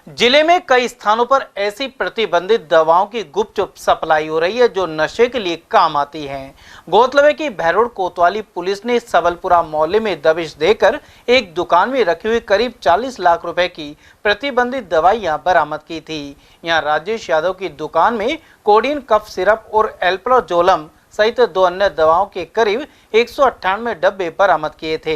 जिले में कई स्थानों पर ऐसी प्रतिबंधित दवाओं की गुपचुप सप्लाई हो रही है जो नशे के लिए काम आती हैं। गौरतलब है कि बहरोड कोतवाली पुलिस ने सबलपुरा मोहल्ले में दबिश देकर एक दुकान में रखी हुई करीब 40 लाख रुपए की प्रतिबंधित दवाइयां बरामद की थी। यहां राजेश यादव की दुकान में कोडीन, कफ सिरप और एल्प्रोजोलम सहित 2 अन्य दवाओं के करीब 198 डब्बे बरामद किए थे।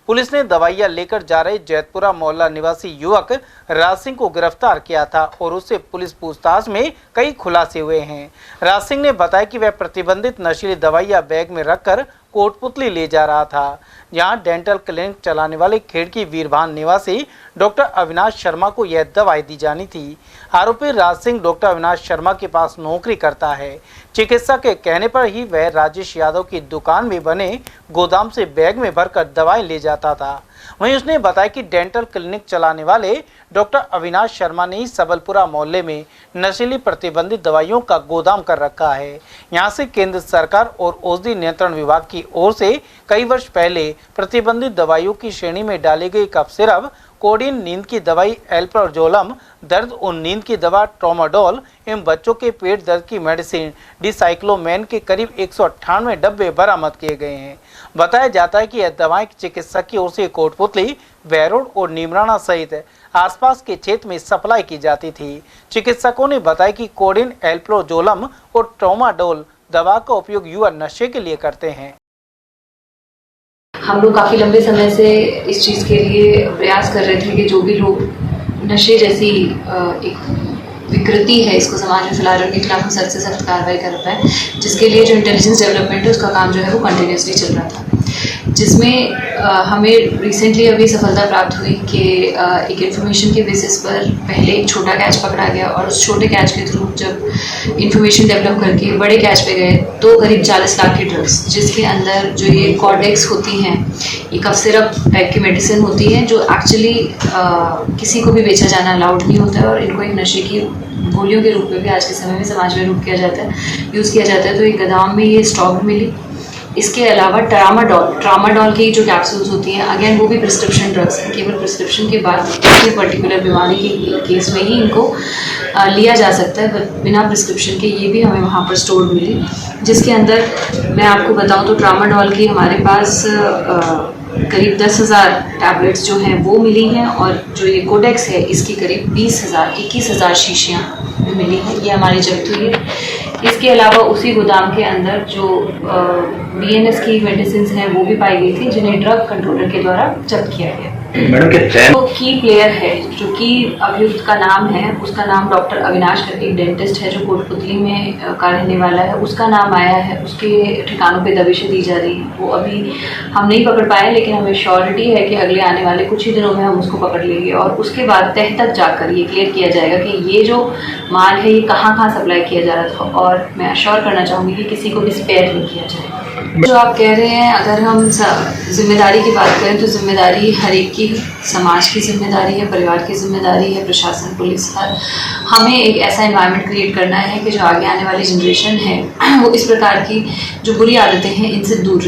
पुलिस ने दवाइयां लेकर जा रहे जैतपुरा मोहल्ला निवासी युवक राज सिंह को गिरफ्तार किया था और उससे पुलिस पूछताछ में कई खुलासे हुए हैं। राज सिंह ने बताया कि वह प्रतिबंधित नशीली दवाइयां बैग में रखकर कोटपुतली ले जा रहा था। यहां डेंटल क्लिनिक चलाने वाले खेड़की वीरभान निवासी डॉक्टर अविनाश शर्मा को यह दवाई दी जानी थी। आरोपी राज सिंह डॉक्टर अविनाश शर्मा के पास नौकरी करता है। चिकित्सक के कहने पर ही वह राजेश यादव की दुकान में बने गोदाम से बैग में भरकर दवाएं ले जाता था। वहीं उसने बताया कि डेंटल क्लिनिक चलाने वाले डॉक्टर अविनाश शर्मा ने सबलपुरा मोहल्ले में नशीली प्रतिबंधित दवाइयों का गोदाम कर रखा है। यहां से केंद्र सरकार और औषधि नियंत्रण विभाग की ओर से कई वर्ष पहले प्रतिबंधित दवाइयों की श्रेणी में डाली गई कफ सिरप, कोडीन, नींद की दवाई एल्प्रोजोलम, दर्द और नींद की दवा ट्रामाडोल एवं बच्चों के पेट दर्द की मेडिसिन डिसाइक्लोमैन के करीब 198 डब्बे बरामद किए गए हैं। बताया जाता है कि यह दवाएं चिकित्सक की ओर से कोटपुतली, बहरोड और नीमराना सहित आसपास के क्षेत्र में सप्लाई की जाती थी। चिकित्सकों ने बताया कि कोडीन, एल्प्रोजोलम और ट्रामाडोल दवा का उपयोग युवा नशे के लिए करते हैं। हम लोग काफ़ी लंबे समय से इस चीज़ के लिए प्रयास कर रहे थे कि जो भी लोग नशे जैसी एक विकृति है इसको समाज में फैला रहे हैं, उनके खिलाफ सख्त से सख्त कार्रवाई कर पाए, जिसके लिए जो इंटेलिजेंस डेवलपमेंट है उसका काम जो है वो कंटिन्यूसली चल रहा था, जिसमें हमें रिसेंटली अभी सफलता प्राप्त हुई कि एक इन्फॉर्मेशन के बेसिस पर पहले एक छोटा कैच पकड़ा गया और उस छोटे कैच के थ्रू जब इन्फॉर्मेशन डेवलप करके बड़े कैच पे गए तो करीब 40 लाख की ड्रग्स, जिसके अंदर जो ये कॉर्डेक्स होती हैं, ये कफ सिरप टाइप की मेडिसिन होती हैं जो एक्चुअली किसी को भी बेचा जाना अलाउड नहीं होता है और इनको एक नशे की गोलियों के रूप में भी आज के समय में समाज में यूज़ किया जाता है। तो एक गोदाम में ये स्टॉक मिली। इसके अलावा ट्रामाडोल की जो कैप्सूल्स होती हैं, अगेन वो भी प्रिस्क्रिप्शन ड्रग्स हैं। केवल प्रिस्क्रिप्शन के बाद किसी पर्टिकुलर बीमारी के केस में ही इनको लिया जा सकता है, बिना प्रिस्क्रिप्शन के ये भी हमें वहाँ पर स्टोर मिली। जिसके अंदर मैं आपको बताऊँ तो ट्रामाडोल की हमारे पास करीब 10,000 टैबलेट्स जो हैं वो मिली हैं और जो ये कोडेक्स है इसकी करीब 21,000 शीशियाँ मिली हैं। ये हमारी जब्त हुई है। इसके अलावा उसी गोदाम के अंदर जो BNS की मेडिसिन हैं वो भी पाई गई थी, जिन्हें ड्रग कंट्रोलर के द्वारा जब्त किया गया। मैडम तो की प्लेयर है जो कि अभियुक्त का नाम है, उसका नाम डॉक्टर अविनाश करके एक डेंटिस्ट है जो कोटपुतली में का रहने वाला है, उसका नाम आया है। उसके ठिकानों पे दबिशें दी जा रही हैं। वो अभी हम नहीं पकड़ पाए, लेकिन हमें श्योरिटी है कि अगले आने वाले कुछ ही दिनों में हम उसको पकड़ लेंगे और उसके बाद तह तक जाकर ये क्लियर किया जाएगा कि ये जो माल है ये कहाँ कहाँ सप्लाई किया जा रहा था। और मैं अश्योर करना चाहूँगी कि किसी को भी स्पेयर नहीं किया जाएगा। जो आप कह रहे हैं, अगर हम जिम्मेदारी की बात करें तो जिम्मेदारी हर एक की, समाज की जिम्मेदारी है, परिवार की जिम्मेदारी है, प्रशासन, पुलिस, हमें एक ऐसा एनवायरनमेंट क्रिएट करना है कि जो आगे आने वाली जनरेशन है वो इस प्रकार की जो बुरी आदतें हैं इनसे दूर रहे।